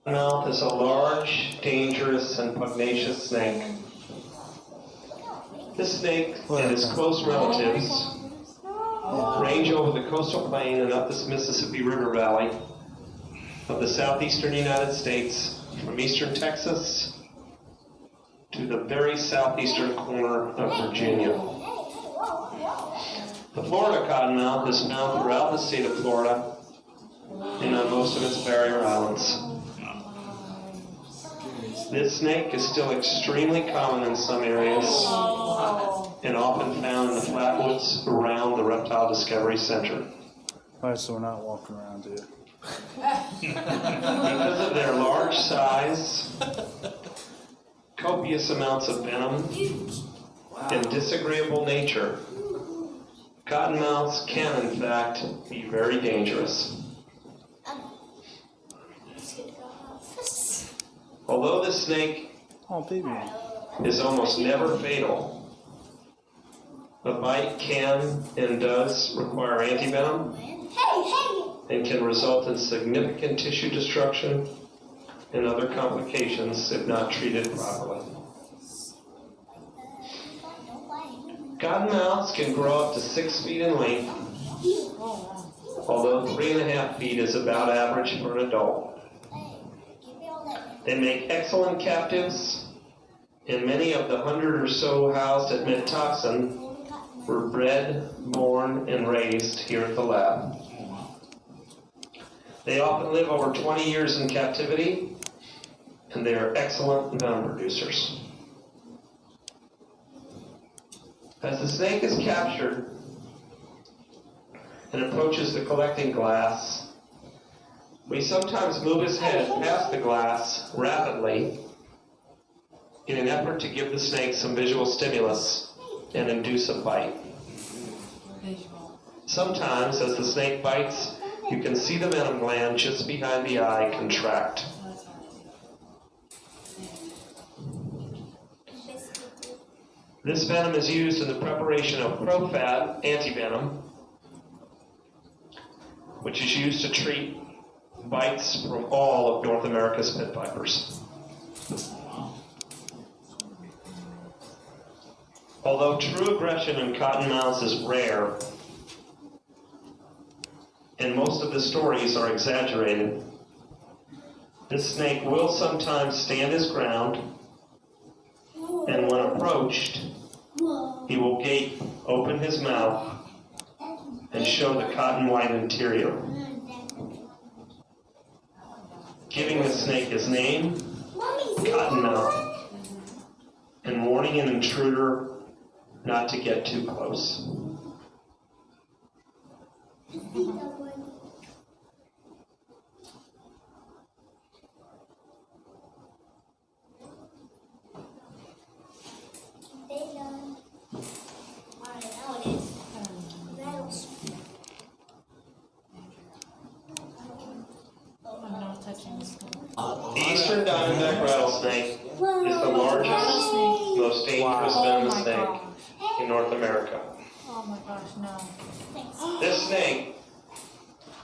Mouth is a large, dangerous, and pugnacious snake. This snake and its close relatives range over the coastal plain and up the Mississippi River Valley of the southeastern United States, from eastern Texas to the very southeastern corner of Virginia. The Florida cottonmouth is found throughout the state of Florida and on most of its barrier islands. This snake is still extremely common in some areas and often found in the flatwoods around the Reptile Discovery Center. Alright, so we're not walking around, dude. Because of their large size, copious amounts of venom, and disagreeable nature, cottonmouths can, in fact, be very dangerous. Although this snake is almost never fatal, the bite can and does require antivenom and can result in significant tissue destruction and other complications if not treated properly. Cottonmouths can grow up to 6 feet in length, although 3.5 feet is about average for an adult. They make excellent captives, and many of the 100 or so housed at Mid-Toxin were bred, born, and raised here at the lab. They often live over 20 years in captivity, and they are excellent venom producers. As the snake is captured and approaches the collecting glass, we sometimes move his head past the glass rapidly in an effort to give the snake some visual stimulus and induce a bite. Sometimes, as the snake bites, you can see the venom gland just behind the eye contract. This venom is used in the preparation of ProFat antivenom, which is used to treat bites from all of North America's pit vipers. Although true aggression in cottonmouths is rare, and most of the stories are exaggerated, this snake will sometimes stand his ground, and when approached, he will gape, open his mouth, and show the cotton white interior, giving the snake his name, Cottonmouth, and warning an intruder not to get too close. The eastern diamondback rattlesnake is the largest, most dangerous venomous snake in North America. Oh my gosh, no. This snake,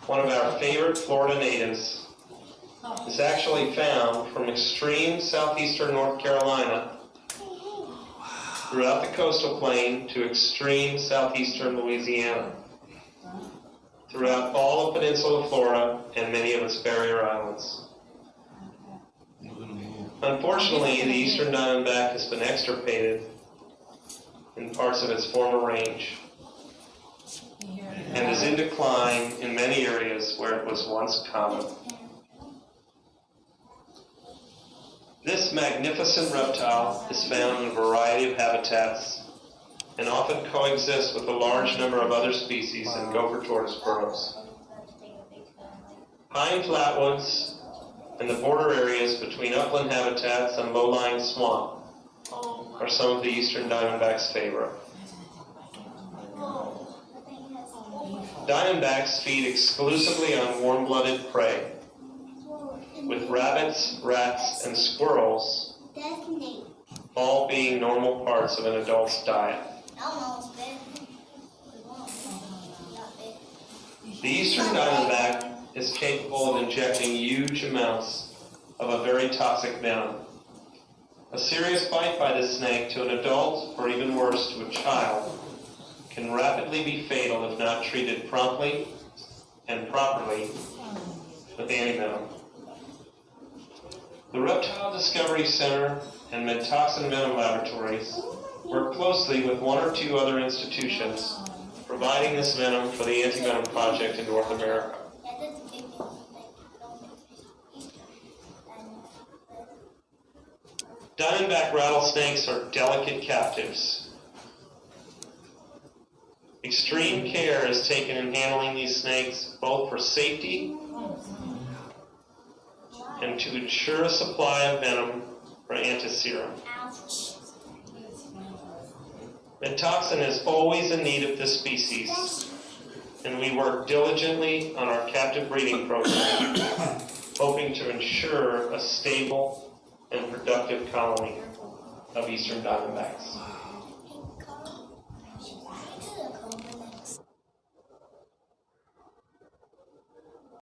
one of our favorite Florida natives, is actually found from extreme southeastern North Carolina throughout the coastal plain to extreme southeastern Louisiana, throughout all of Peninsula Florida and many of its barrier islands. Unfortunately, the eastern diamondback has been extirpated in parts of its former range and is in decline in many areas where it was once common. This magnificent reptile is found in a variety of habitats and often coexists with a large number of other species in gopher tortoise burrows. Pine flatwoods and the border areas between upland habitats and low-lying swamp are some of the eastern diamondback's favorite. Diamondbacks feed exclusively on warm-blooded prey, with rabbits, rats, and squirrels all being normal parts of an adult's diet. The eastern diamondback is capable of injecting huge amounts of a very toxic venom. A serious bite by this snake to an adult, or even worse, to a child, can rapidly be fatal if not treated promptly and properly with antivenom. The Reptile Discovery Center and Medtoxin Venom Laboratories work closely with one or two other institutions providing this venom for the anti-venom project in North America. Diamondback rattlesnakes are delicate captives. Extreme care is taken in handling these snakes, both for safety and to ensure a supply of venom for antiserum. Medtoxin is always in need of this species, and we work diligently on our captive breeding program, hoping to ensure a stable and productive colony of eastern diamondbacks.